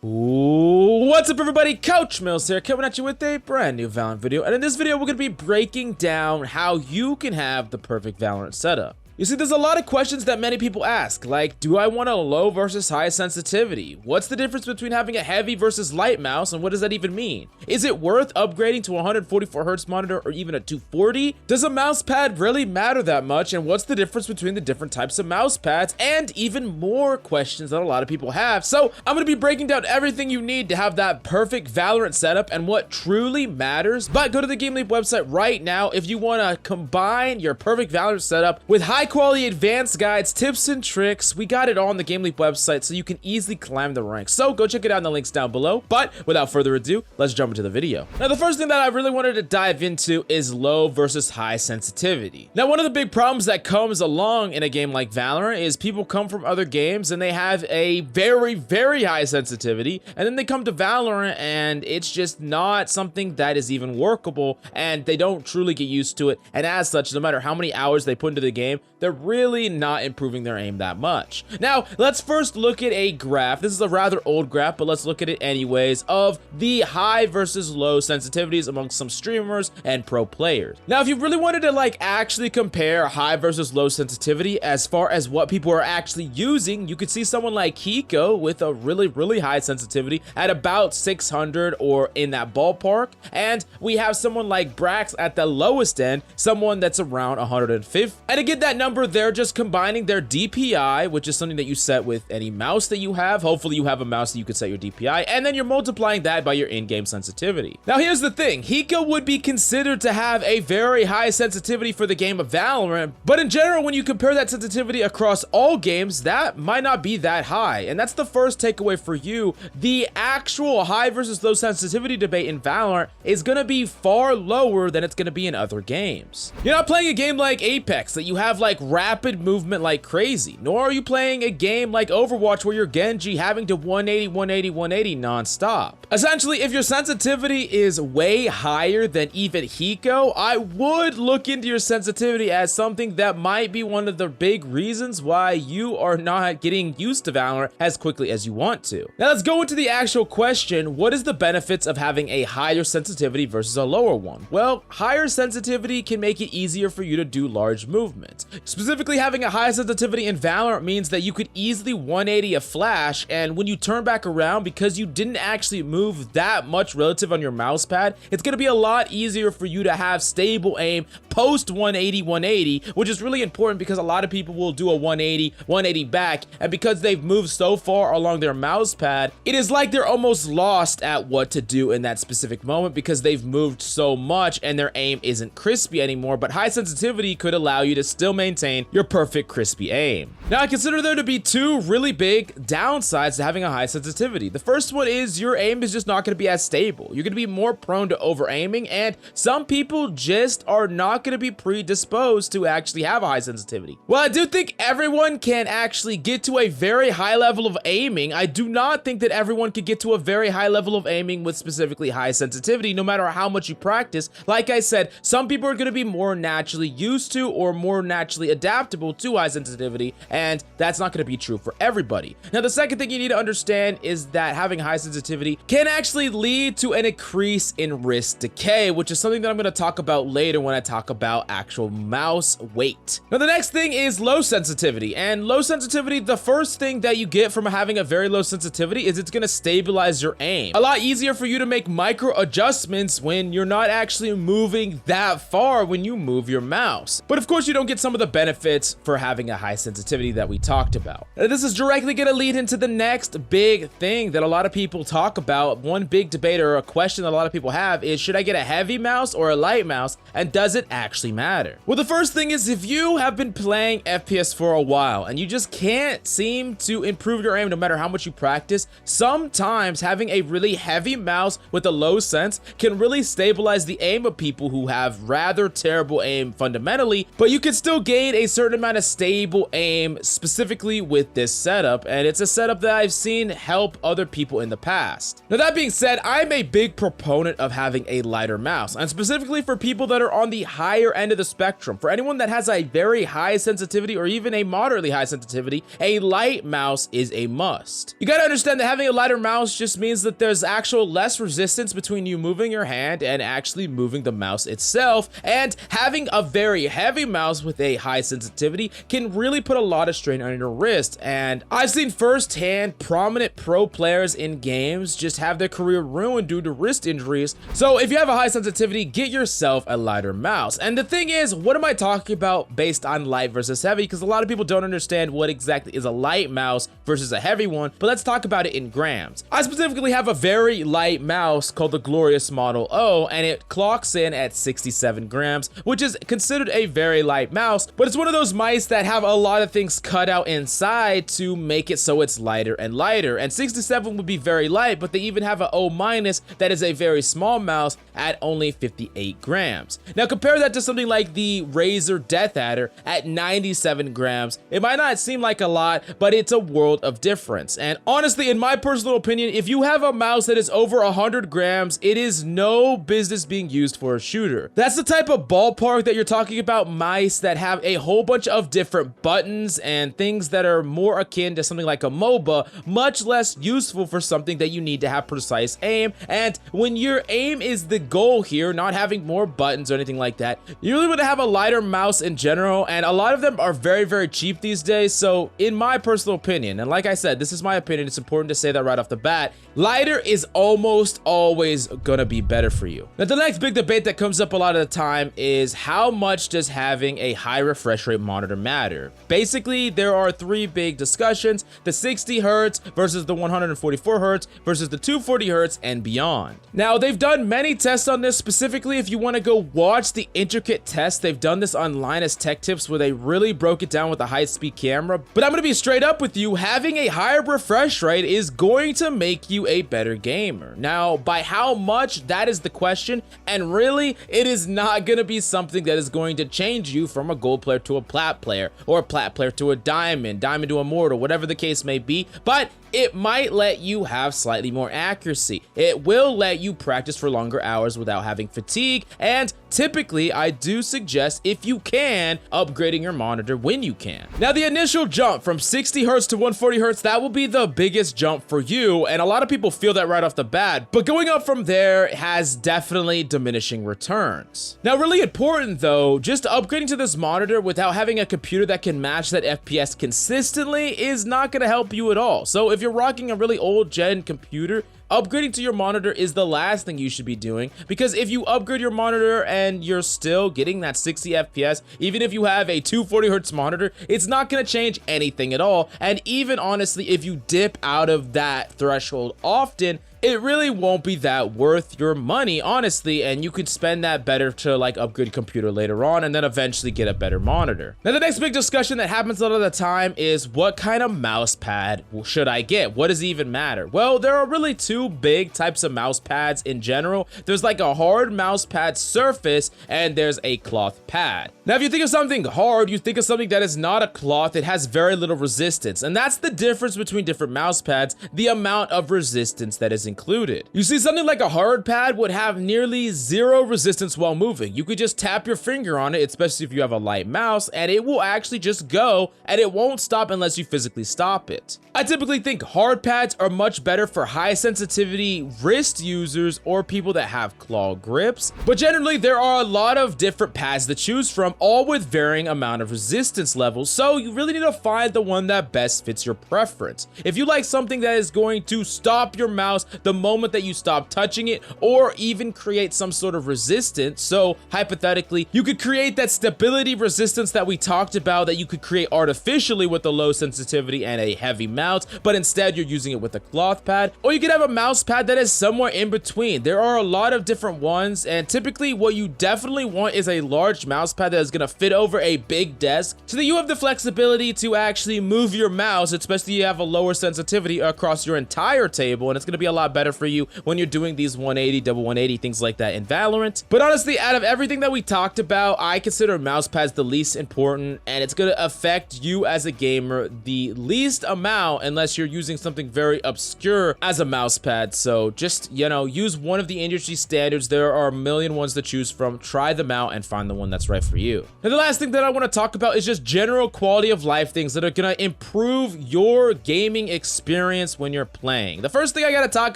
What's up everybody, Coach Mills here, coming at you with a brand new Valorant video, and in this video we're going to be breaking down how you can have the perfect Valorant setup. You see, there's a lot of questions that many people ask, like, do I want a low versus high sensitivity? What's the difference between having a heavy versus light mouse, and what does that even mean? Is it worth upgrading to a 144Hz monitor or even a 240? Does a mouse pad really matter that much, and what's the difference between the different types of mouse pads? And even more questions that a lot of people have. So I'm going to be breaking down everything you need to have that perfect Valorant setup and what truly matters. But go to the Game Leap website right now if you want to combine your perfect Valorant setup with high quality advanced guides, tips, and tricks. We got it all on the Game Leap website, so you can easily climb the ranks. So go check it out in the links down below. But without further ado, let's jump into the video. Now, the first thing that I really wanted to dive into is low versus high sensitivity. Now, one of the big problems that comes along in a game like Valorant is people come from other games and they have a very, very high sensitivity, and then they come to Valorant and it's just not something that is even workable, and they don't truly get used to it. And as such, no matter how many hours they put into the game, they're really not improving their aim that much. Now, let's first look at a graph. This is a rather old graph, but let's look at it anyways, of the high versus low sensitivities amongst some streamers and pro players. Now, if you really wanted to actually compare high versus low sensitivity as far as what people are actually using, you could see someone like Hiko with a really high sensitivity at about 600 or in that ballpark. And we have someone like Brax at the lowest end, someone that's around 150. And to get that number, they're just combining their DPI, which is something that you set with any mouse that you have. Hopefully you have a mouse that you could set your DPI, and then you're multiplying that by your in-game sensitivity. Now, here's the thing. Hiko would be considered to have a very high sensitivity for the game of Valorant, but in general, when you compare that sensitivity across all games, that might not be that high. And that's the first takeaway for you. The actual high versus low sensitivity debate in Valorant is going to be far lower than it's going to be in other games. You're not playing a game like Apex that you have rapid movement like crazy, nor are you playing a game like Overwatch where you're Genji having to 180 non-stop. Essentially, if your sensitivity is way higher than even Hiko, I would look into your sensitivity as something that might be one of the big reasons why you are not getting used to Valorant as quickly as you want to. Now, let's go into the actual question. What is the benefits of having a higher sensitivity versus a lower one? Well, higher sensitivity can make it easier for you to do large movements. Specifically, having a high sensitivity in Valorant means that you could easily 180 a flash, and when you turn back around, because you didn't actually move that much relative on your mouse pad, it's going to be a lot easier for you to have stable aim post 180, which is really important because a lot of people will do a 180 back, and because they've moved so far along their mouse pad, it is like they're almost lost at what to do in that specific moment because they've moved so much and their aim isn't crispy anymore. But high sensitivity could allow you to still maintain your perfect crispy aim. Now, I consider there to be two really big downsides to having a high sensitivity. The first one is your aim is just not going to be as stable. You're going to be more prone to over aiming, and some people just are not going to be predisposed to actually have a high sensitivity. Well, I do think everyone can actually get to a very high level of aiming. I do not think that everyone could get to a very high level of aiming with specifically high sensitivity, no matter how much you practice. Like I said, some people are going to be more naturally used to or more naturally adaptable to high sensitivity, and that's not going to be true for everybody. Now, the second thing you need to understand is that having high sensitivity can actually lead to an increase in wrist decay, which is something that I'm going to talk about later when I talk about actual mouse weight. Now, the next thing is low sensitivity, and low sensitivity, the first thing that you get from having a very low sensitivity is it's going to stabilize your aim. A lot easier for you to make micro adjustments when you're not actually moving that far when you move your mouse. But of course, you don't get some of the benefits for having a high sensitivity that we talked about. This is directly going to lead into the next big thing that a lot of people talk about. One big debate or a question that a lot of people have is, should I get a heavy mouse or a light mouse, and does it actually matter? Well, the first thing is, if you have been playing FPS for a while and you just can't seem to improve your aim no matter how much you practice, sometimes having a really heavy mouse with a low sense can really stabilize the aim of people who have rather terrible aim fundamentally, but you can still gain gain a certain amount of stable aim specifically with this setup, and it's a setup that I've seen help other people in the past. Now that being said, I'm a big proponent of having a lighter mouse, and specifically for people that are on the higher end of the spectrum. For anyone that has a very high sensitivity or even a moderately high sensitivity, a light mouse is a must. You gotta understand that having a lighter mouse just means that there's actual less resistance between you moving your hand and actually moving the mouse itself, and having a very heavy mouse with a high sensitivity can really put a lot of strain on your wrist. And I've seen firsthand prominent pro players in games just have their career ruined due to wrist injuries. So if you have a high sensitivity, get yourself a lighter mouse. And the thing is, what am I talking about based on light versus heavy? Because a lot of people don't understand what exactly is a light mouse versus a heavy one, but let's talk about it in grams. I specifically have a very light mouse called the Glorious Model O, and it clocks in at 67 grams, which is considered a very light mouse, but it's one of those mice that have a lot of things cut out inside to make it so it's lighter and lighter. And 67 would be very light, but they even have an O- that is a very small mouse at only 58 grams. Now compare that to something like the Razer Death Adder at 97 grams. It might not seem like a lot, but it's a world of difference. And honestly, in my personal opinion, if you have a mouse that is over 100 grams, it is no business being used for a shooter. That's the type of ballpark that you're talking about, mice that have a whole bunch of different buttons and things that are more akin to something like a MOBA, much less useful for something that you need to have precise aim. And when your aim is the goal here, not having more buttons or anything like that, you really want to have a lighter mouse in general, and a lot of them are very, very cheap these days. So in my personal opinion, and like I said, this is my opinion, it's important to say that right off the bat, lighter is almost always gonna be better for you. Now the next big debate that comes up a lot of the time is how much does having a high refresh rate monitor matter? Basically, there are three big discussions: the 60 Hertz versus the 144 Hertz versus the 240 Hertz and beyond. Now they've done many tests on this. Specifically, if you want to go watch the intricate tests, they've done this on Linus Tech Tips where they really broke it down with a high-speed camera. But I'm gonna be straight up with you, having a higher refresh rate is going to make you a better gamer. Now, by how much, that is the question, and really, it is not gonna be something that is going to change you from a gold player to a plat player, or a plat player to a diamond to a immortal, whatever the case may be, but it might let you have slightly more accuracy. It will let you practice for longer hours without having fatigue, and typically I do suggest, if you can, upgrading your monitor when you can. Now the initial jump from 60 Hertz to 140 Hertz, that will be the biggest jump for you, and a lot of people feel that right off the bat, but going up from there has definitely diminishing returns. Now really important though, just upgrading to this monitor without having a computer that can match that FPS consistently is not going to help you at all. So if you're rocking a really old gen computer, upgrading to your monitor is the last thing you should be doing, because if you upgrade your monitor and you're still getting that 60 FPS, even if you have a 240 Hertz monitor, it's not going to change anything at all. And even honestly, if you dip out of that threshold often, it really won't be that worth your money, honestly, and you could spend that better to like upgrade computer later on and then eventually get a better monitor. Now the next big discussion that happens a lot of the time is, what kind of mouse pad should I get? What does it even matter? Well, there are really two big types of mouse pads in general. There's like a hard mouse pad surface and there's a cloth pad. Now if you think of something hard, you think of something that is not a cloth, it has very little resistance, and that's the difference between different mouse pads, the amount of resistance that is included. You see, something like a hard pad would have nearly zero resistance while moving. You could just tap your finger on it, especially if you have a light mouse, and it will actually just go, and it won't stop unless you physically stop it. I typically think hard pads are much better for high sensitivity wrist users or people that have claw grips, but generally there are a lot of different pads to choose from, all with varying amount of resistance levels, so you really need to find the one that best fits your preference. If you like something that is going to stop your mouse the moment that you stop touching it, or even create some sort of resistance, so hypothetically you could create that stability resistance that we talked about that you could create artificially with a low sensitivity and a heavy mouse, but instead you're using it with a cloth pad, or you could have a mouse pad that is somewhere in between. There are a lot of different ones, and typically what you definitely want is a large mouse pad that is going to fit over a big desk so that you have the flexibility to actually move your mouse, especially if you have a lower sensitivity across your entire table, and it's going to be a lot better for you when you're doing these 180, double 180, things like that in Valorant. But honestly, out of everything that we talked about, I consider mouse pads the least important, and it's going to affect you as a gamer the least amount unless you're using something very obscure as a mouse pad. So just, you know, use one of the industry standards. There are a million ones to choose from. Try them out and find the one that's right for you. Now, the last thing that I want to talk about is just general quality of life things that are going to improve your gaming experience when you're playing. The first thing I got to talk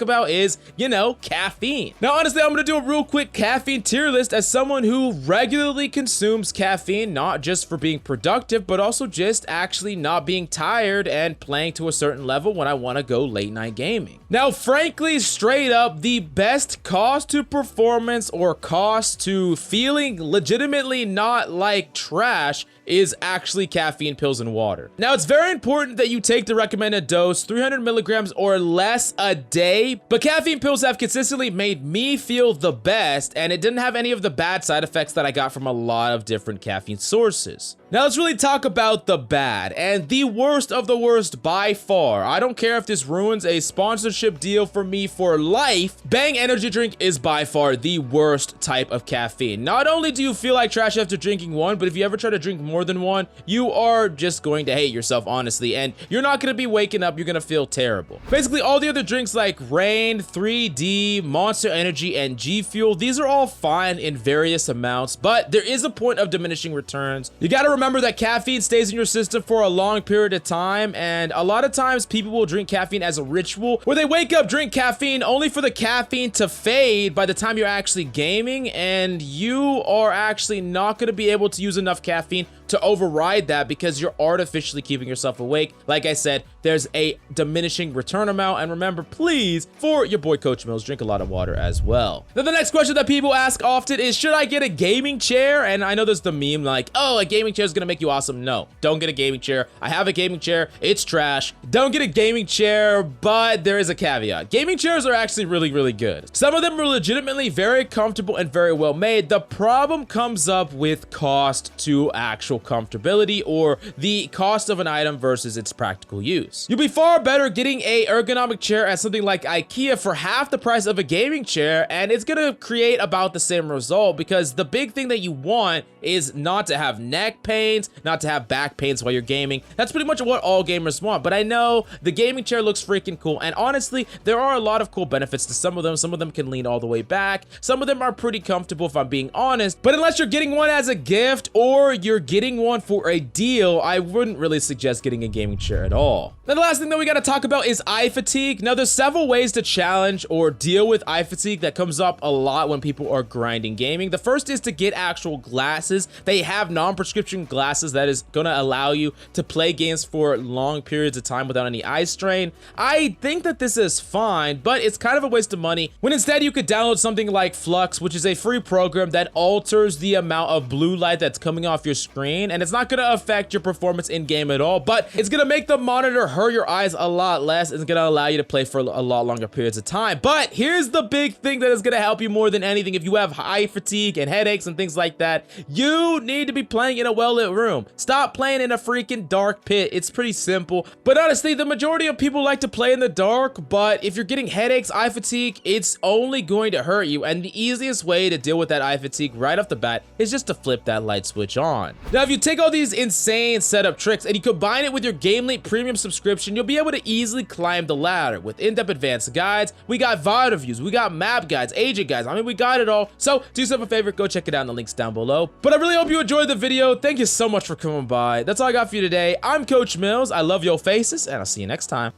about is, you know, caffeine. Now, honestly, I'm going to do a real quick caffeine tier list as someone who regularly consumes caffeine, not just for being productive, but also just actually not being tired and playing to a certain level when I want to go late night gaming. Now, frankly, straight up, the best cost to performance or cost to feeling legitimately not like trash is actually caffeine pills and water. Now, it's very important that you take the recommended dose, 300 milligrams or less a day, but caffeine pills have consistently made me feel the best, and it didn't have any of the bad side effects that I got from a lot of different caffeine sources. Now, let's really talk about the bad, and the worst of the worst by far. I don't care if this ruins a sponsorship deal for me for life, Bang energy drink is by far the worst type of caffeine. Not only do you feel like trash after drinking one, but if you ever try to drink more than one, you are just going to hate yourself, honestly, and you're not going to be waking up, you're going to feel terrible. Basically, all the other drinks like Rain, 3D, Monster Energy, and G Fuel, these are all fine in various amounts, but there is a point of diminishing returns. You got to remember that caffeine stays in your system for a long period of time, and a lot of times people will drink caffeine as a ritual where they wake up, drink caffeine only for the caffeine to fade by the time you're actually gaming, and you are actually not going to be able to use enough caffeine to override that because you're artificially keeping yourself awake. Like I said, there's a diminishing return amount, and remember, please, for your boy Coach Mills, drink a lot of water as well. Now, the next question that people ask often is, should I get a gaming chair? And I know there's the meme like, oh, a gaming chair is gonna make you awesome. No, don't get a gaming chair. I have a gaming chair, it's trash. Don't get a gaming chair, but there is a caveat. Gaming chairs are actually really, really good. Some of them are legitimately very comfortable and very well made. The problem comes up with cost to actual comfortability, or the cost of an item versus its practical use. You'll be far better getting a ergonomic chair at something like IKEA for half the price of a gaming chair, and it's gonna create about the same result, because the big thing that you want is not to have neck pains, not to have back pains while you're gaming. That's pretty much what all gamers want. But I know the gaming chair looks freaking cool, and honestly, there are a lot of cool benefits to some of them. Some of them can lean all the way back. Some of them are pretty comfortable, if I'm being honest. But unless you're getting one as a gift or you're getting one for a deal, I wouldn't really suggest getting a gaming chair at all. Now, the last thing that we got to talk about is eye fatigue. Now, there's several ways to challenge or deal with eye fatigue that comes up a lot when people are grinding gaming. The first is to get actual glasses. They have non-prescription glasses that is going to allow you to play games for long periods of time without any eye strain. I think that this is fine, but it's kind of a waste of money when instead you could download something like Flux, which is a free program that alters the amount of blue light that's coming off your screen, and it's not going to affect your performance in game at all, but it's going to make the monitor hurt your eyes a lot less. It's going to allow you to play for a lot longer periods of time. But here's the big thing that is going to help you more than anything. If you have eye fatigue and headaches and things like that, you need to be playing in a well-lit room. Stop playing in a freaking dark pit. It's pretty simple. But honestly, the majority of people like to play in the dark, but if you're getting headaches, eye fatigue, it's only going to hurt you. And the easiest way to deal with that eye fatigue right off the bat is just to flip that light switch on. Now, if you take all these insane setup tricks and you combine it with your GameLink premium subscription, you'll be able to easily climb the ladder with in-depth advanced guides. We got VOD reviews, we got map guides, agent guides. I mean, we got it all. So do yourself a favor, go check it out in the links down below. But I really hope you enjoyed the video. Thank you so much for coming by. That's all I got for you today. I'm Coach Mills. I love your faces, and I'll see you next time.